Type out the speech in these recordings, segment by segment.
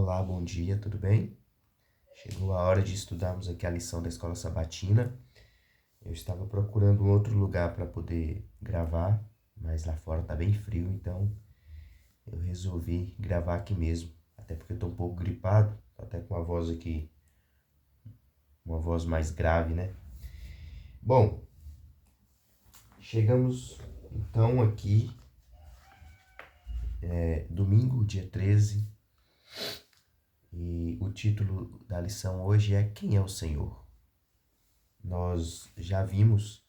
Olá, bom dia, tudo bem? Chegou a hora de estudarmos aqui a lição da Escola Sabatina. Eu estava procurando um outro lugar para poder gravar, mas lá fora tá bem frio, então eu resolvi gravar aqui mesmo. Até porque eu tô um pouco gripado, tô até com a voz aqui, uma voz mais grave, né? Bom, chegamos então aqui, domingo, dia 13, e o título da lição hoje é Quem é o Senhor? Nós já vimos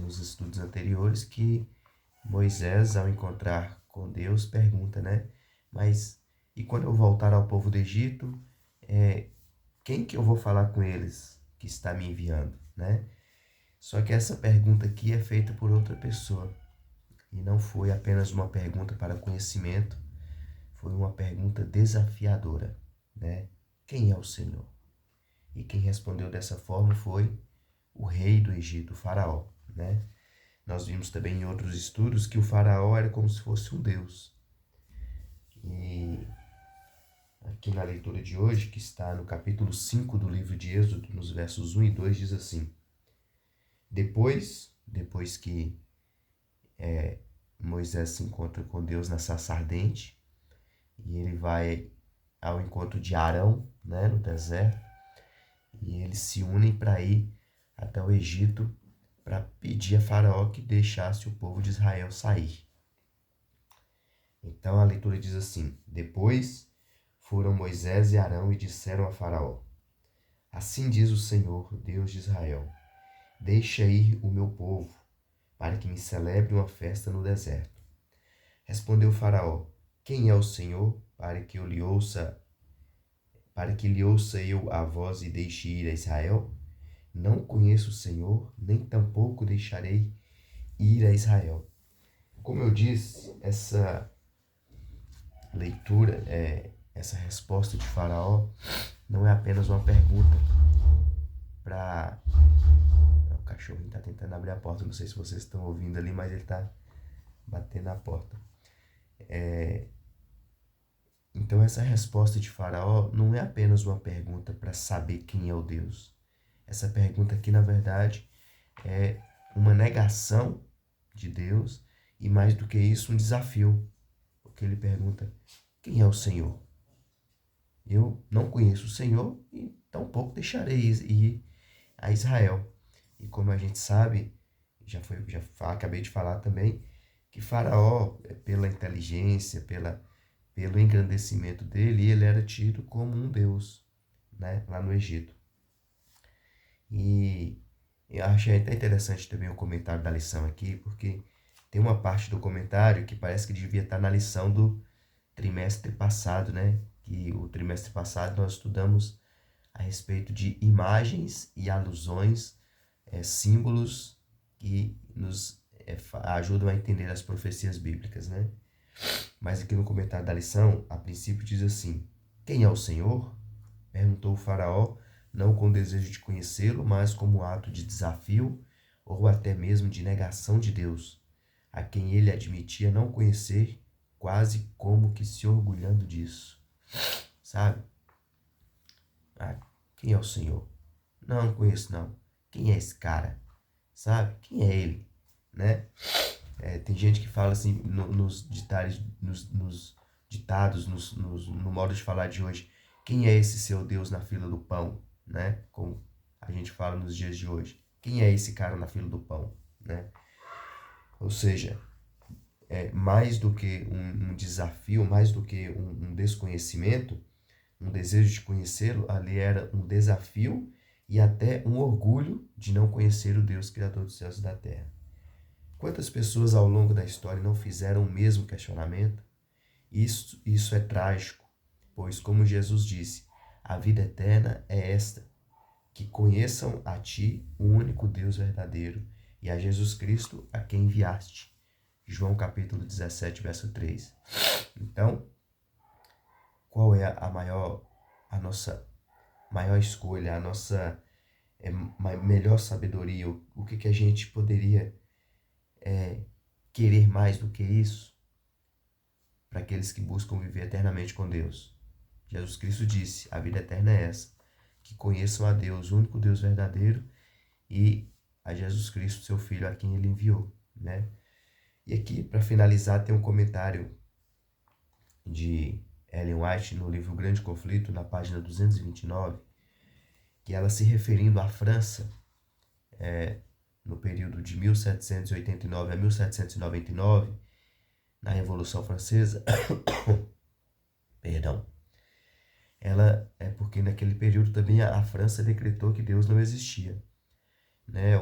nos estudos anteriores que Moisés, ao encontrar com Deus, pergunta, né? Mas e quando eu voltar ao povo do Egito, quem que eu vou falar com eles que está me enviando, né? Só que essa pergunta aqui é feita por outra pessoa e não foi apenas uma pergunta para conhecimento, foi uma pergunta desafiadora, né? Quem é o Senhor? E quem respondeu dessa forma foi o rei do Egito, o faraó, né? Nós vimos também em outros estudos que o faraó era como se fosse um deus. E aqui na leitura de hoje, que está no capítulo 5 do livro de Êxodo, nos versos 1 e 2, diz assim: Depois que Moisés se encontra com Deus na sarça ardente, e ele vai ao encontro de Arão, né, no deserto, e eles se unem para ir até o Egito para pedir a Faraó que deixasse o povo de Israel sair. Então a leitura diz assim: Depois foram Moisés e Arão e disseram a Faraó: Assim diz o Senhor, Deus de Israel: Deixa ir o meu povo, para que me celebre uma festa no deserto. Respondeu Faraó: Quem é o Senhor, para que lhe ouça eu a voz e deixe ir a Israel? Não conheço o Senhor, nem tampouco deixarei ir a Israel. Como eu disse, essa leitura, essa resposta de Faraó, não é apenas uma pergunta para. O cachorrinho está tentando abrir a porta, não sei se vocês estão ouvindo ali, mas ele está batendo na porta. Então, essa resposta de Faraó não é apenas uma pergunta para saber quem é o Deus. Essa pergunta aqui, na verdade, é uma negação de Deus e, mais do que isso, um desafio. Porque ele pergunta: quem é o Senhor? Eu não conheço o Senhor e tampouco deixarei ir a Israel. E como a gente sabe, acabei de falar também, que Faraó, pela inteligência, pelo engrandecimento dele, ele era tido como um deus, né, lá no Egito. E eu achei até interessante também o comentário da lição aqui, porque tem uma parte do comentário que parece que devia estar na lição do trimestre passado, né? Que o trimestre passado nós estudamos a respeito de imagens e alusões, símbolos que nos ajudam a entender as profecias bíblicas, né? Mas aqui no comentário da lição, a princípio diz assim: Quem é o Senhor? Perguntou o faraó, não com desejo de conhecê-lo, mas como ato de desafio ou até mesmo de negação de Deus, a quem ele admitia não conhecer, quase como que se orgulhando disso. Sabe? Ah, quem é o Senhor? Não conheço não. Quem é esse cara? Sabe? Quem é ele? Né? Tem gente que fala assim nos ditados, no modo de falar de hoje: quem é esse seu Deus na fila do pão, né? Como a gente fala nos dias de hoje. Quem é esse cara na fila do pão, né? Ou seja, mais do que um desafio, mais do que um desconhecimento, um desejo de conhecê-lo, ali era um desafio e até um orgulho de não conhecer o Deus Criador dos céus e da terra. Quantas pessoas ao longo da história não fizeram o mesmo questionamento? Isso é trágico, pois, como Jesus disse, a vida eterna é esta, que conheçam a Ti, o único Deus verdadeiro, e a Jesus Cristo, a quem enviaste. João capítulo 17, verso 3. Então, qual é a nossa maior escolha, a nossa melhor sabedoria? O que a gente poderia querer mais do que isso para aqueles que buscam viver eternamente com Deus? Jesus Cristo disse: a vida eterna é essa, que conheçam a Deus, o único Deus verdadeiro, e a Jesus Cristo, seu Filho, a quem ele enviou, né? E aqui, para finalizar, tem um comentário de Ellen White no livro Grande Conflito, na página 229, que ela, se referindo à França, no período de 1789 a 1799, na Revolução Francesa, perdão, ela é porque naquele período também a França decretou que Deus não existia, né?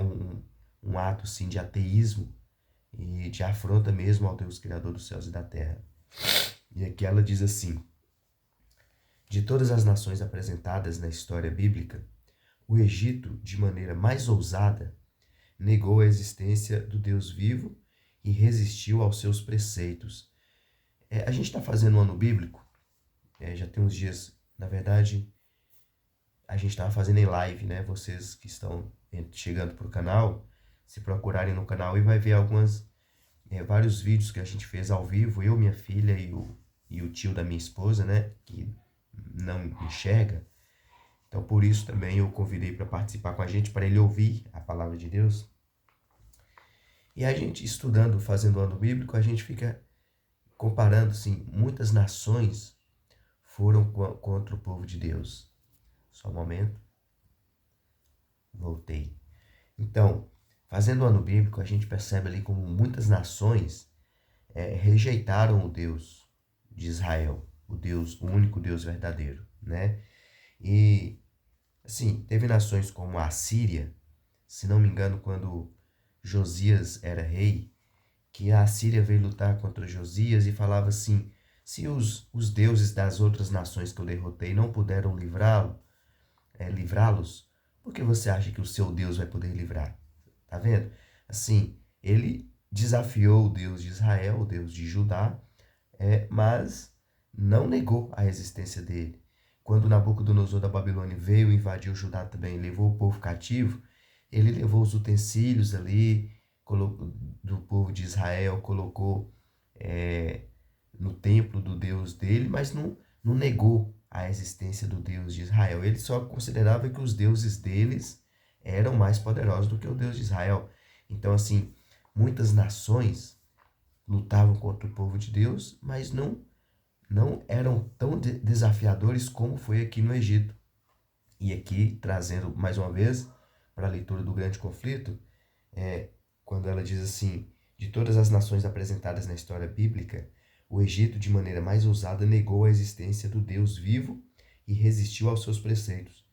Um ato, sim, de ateísmo e de afronta mesmo ao Deus Criador dos céus e da terra. E aqui ela diz assim: de todas as nações apresentadas na história bíblica, o Egito, de maneira mais ousada, negou a existência do Deus vivo e resistiu aos seus preceitos. A gente está fazendo um ano bíblico, já tem uns dias, na verdade, a gente estava fazendo em live, né? Vocês que estão chegando para o canal, se procurarem no canal e vai ver vários vídeos que a gente fez ao vivo, eu, minha filha e o tio da minha esposa, né? Que não enxerga. Então, por isso também eu convidei para participar com a gente, para ele ouvir a palavra de Deus. E a gente estudando, fazendo o ano bíblico, a gente fica comparando, assim, muitas nações foram contra o povo de Deus. Só um momento. Voltei. Então, fazendo o ano bíblico, a gente percebe ali como muitas nações rejeitaram o Deus de Israel, o único Deus verdadeiro, né? E, assim, teve nações como a Síria, se não me engano, quando Josias era rei, que a Síria veio lutar contra Josias e falava assim: se os deuses das outras nações que eu derrotei não puderam livrá-los, por que você acha que o seu Deus vai poder livrar? Tá vendo? Assim, ele desafiou o Deus de Israel, o Deus de Judá, mas não negou a existência dele. Quando Nabucodonosor da Babilônia veio invadir o Judá também, levou o povo cativo, ele levou os utensílios ali do povo de Israel, colocou no templo do Deus dele, mas não negou a existência do Deus de Israel. Ele só considerava que os deuses deles eram mais poderosos do que o Deus de Israel. Então, assim, muitas nações lutavam contra o povo de Deus, mas não eram tão desafiadores como foi aqui no Egito. E aqui, trazendo mais uma vez para a leitura do Grande Conflito, quando ela diz assim: de todas as nações apresentadas na história bíblica, o Egito, de maneira mais ousada, negou a existência do Deus vivo e resistiu aos seus preceitos.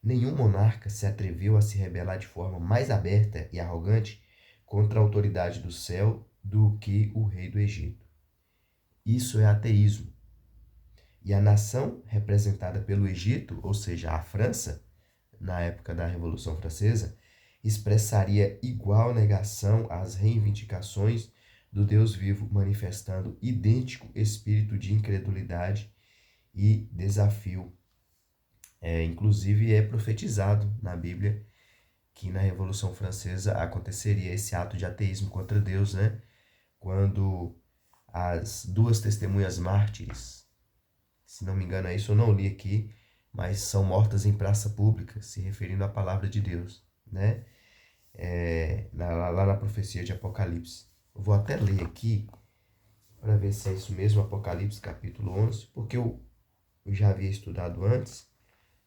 Nenhum monarca se atreveu a se rebelar de forma mais aberta e arrogante contra a autoridade do céu do que o rei do Egito. Isso é ateísmo. E a nação representada pelo Egito, ou seja, a França, na época da Revolução Francesa, expressaria igual negação às reivindicações do Deus vivo, manifestando idêntico espírito de incredulidade e desafio. Inclusive é profetizado na Bíblia que na Revolução Francesa aconteceria esse ato de ateísmo contra Deus, né? Quando as duas testemunhas mártires, se não me engano é isso, eu não li aqui, mas são mortas em praça pública, se referindo à palavra de Deus, né? Lá na profecia de Apocalipse. Eu vou até ler aqui para ver se é isso mesmo, Apocalipse capítulo 11, porque eu já havia estudado antes,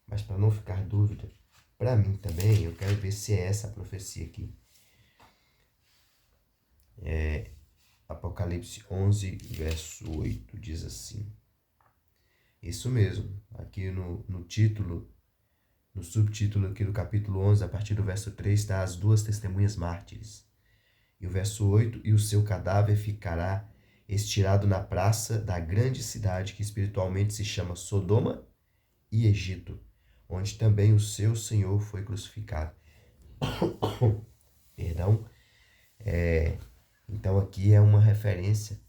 mas para não ficar dúvida, para mim também, eu quero ver se é essa a profecia aqui. Apocalipse 11, verso 8, diz assim. Isso mesmo, aqui no título, no subtítulo aqui do capítulo 11, a partir do verso 3, está as duas testemunhas mártires. E o verso 8, e o seu cadáver ficará estirado na praça da grande cidade que espiritualmente se chama Sodoma e Egito, onde também o seu Senhor foi crucificado. Perdão. Então aqui é uma referência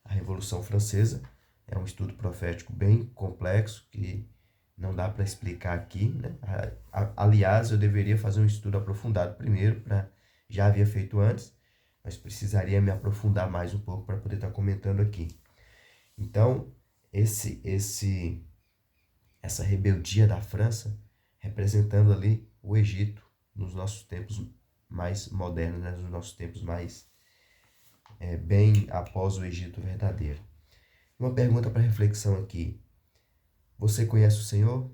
à Revolução Francesa. É um estudo profético bem complexo que não dá para explicar aqui, né? Aliás, eu deveria fazer um estudo aprofundado primeiro, já havia feito antes, mas precisaria me aprofundar mais um pouco para poder estar comentando aqui. Então, esse essa rebeldia da França, representando ali o Egito nos nossos tempos mais modernos, né? Nos nossos tempos mais bem após o Egito verdadeiro. Uma pergunta para reflexão aqui. Você conhece o Senhor?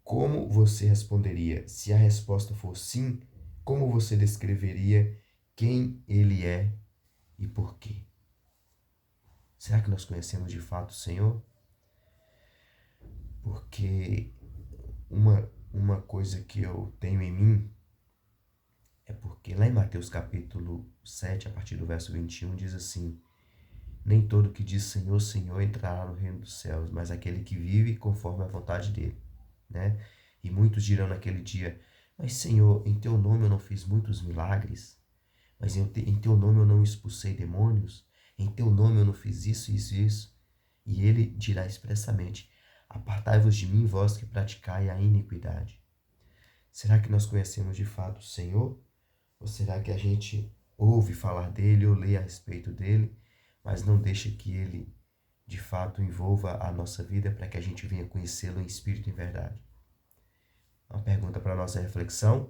Como você responderia? Se a resposta for sim, como você descreveria quem Ele é e por quê? Será que nós conhecemos de fato o Senhor? Porque uma coisa que eu tenho em mim é porque lá em Mateus capítulo 7, a partir do verso 21, diz assim: nem todo que diz Senhor, Senhor entrará no reino dos céus, mas aquele que vive conforme a vontade dele, né? E muitos dirão naquele dia: mas Senhor, em teu nome eu não fiz muitos milagres, mas em teu nome eu não expulsei demônios, em teu nome eu não fiz isso, isso e isso. E ele dirá expressamente: apartai-vos de mim, vós que praticai a iniquidade. Será que nós conhecemos de fato o Senhor? Ou será que a gente ouve falar dele ou lê a respeito dele, mas não deixa que ele de fato envolva a nossa vida para que a gente venha conhecê-lo em espírito e em verdade? Uma pergunta para a nossa reflexão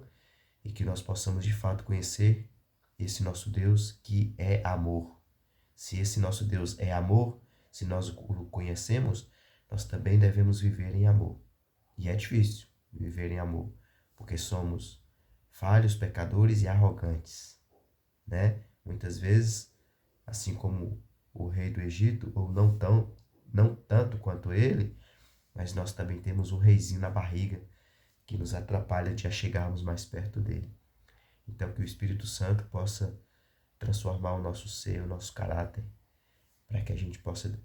e que nós possamos de fato conhecer esse nosso Deus que é amor. Se esse nosso Deus é amor, se nós o conhecemos, nós também devemos viver em amor. E é difícil viver em amor, porque somos falhos, pecadores e arrogantes, né? Muitas vezes, assim como o rei do Egito, ou não tanto quanto ele, mas nós também temos um reizinho na barriga que nos atrapalha de chegarmos mais perto dele. Então, que o Espírito Santo possa transformar o nosso ser, o nosso caráter, para que a gente possa,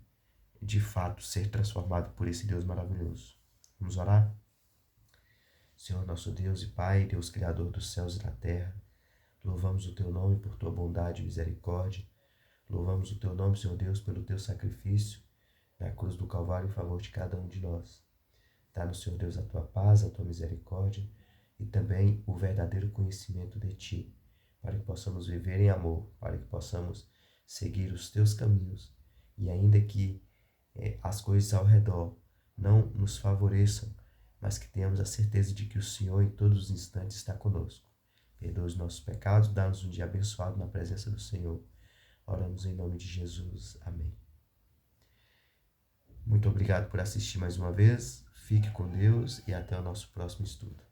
de fato, ser transformado por esse Deus maravilhoso. Vamos orar? Senhor, nosso Deus e Pai, Deus Criador dos céus e da terra, louvamos o Teu nome por Tua bondade e misericórdia. Louvamos o Teu nome, Senhor Deus, pelo Teu sacrifício na cruz do Calvário em favor de cada um de nós. Dá-nos, Senhor Deus, a Tua paz, a Tua misericórdia e também o verdadeiro conhecimento de Ti, para que possamos viver em amor, para que possamos seguir os Teus caminhos e ainda que as coisas ao redor não nos favoreçam, mas que tenhamos a certeza de que o Senhor em todos os instantes está conosco. Perdoa os nossos pecados, dá-nos um dia abençoado na presença do Senhor. Oramos em nome de Jesus. Amém. Muito obrigado por assistir mais uma vez. Fique com Deus e até o nosso próximo estudo.